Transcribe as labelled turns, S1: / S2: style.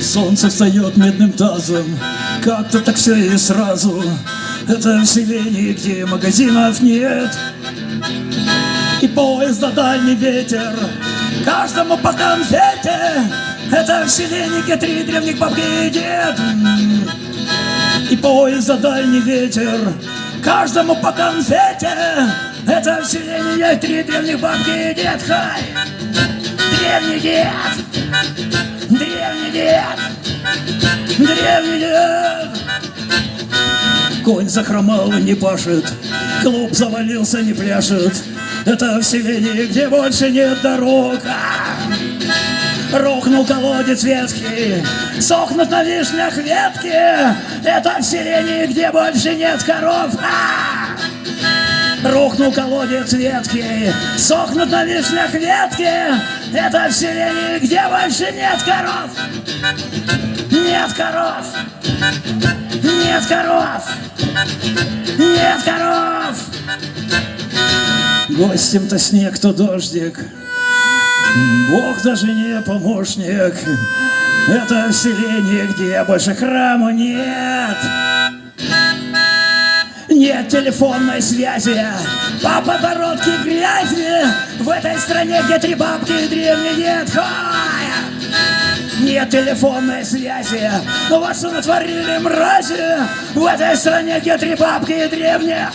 S1: Солнце встает медным тазом, как-то так все и сразу. Это в селении, где магазинов нет, и поезда дальний ветер, каждому по конфете. Это в селении, где 3 древних бабки и дед. И поезда дальний ветер, каждому по конфете. Это в селении 3 древних бабки и дед. Хай! Древний дед! Древний дед! Древний дед! Конь захромал и не пашет, клуб завалился, не пляшет. Это в селении, где больше нет дорог. Рухнул колодец ветхий, сохнут на вишнях ветки. Это в селении, где больше нет коров. Рухнул колодец ветхий, сохнут на вишнях ветки. Это в селении, где больше нет коров. Нет коров. Нет коров. Нет коров. Гостем-то снег, то дождик, Бог даже не помощник. Это в селении, где больше храма нет. Нет телефонной связи, по подбородке грязи. В этой стране, где 3 бабки и древний дед. Нет телефонной связи, но вот что натворили мрази. В этой стране, где 3 бабки и древние.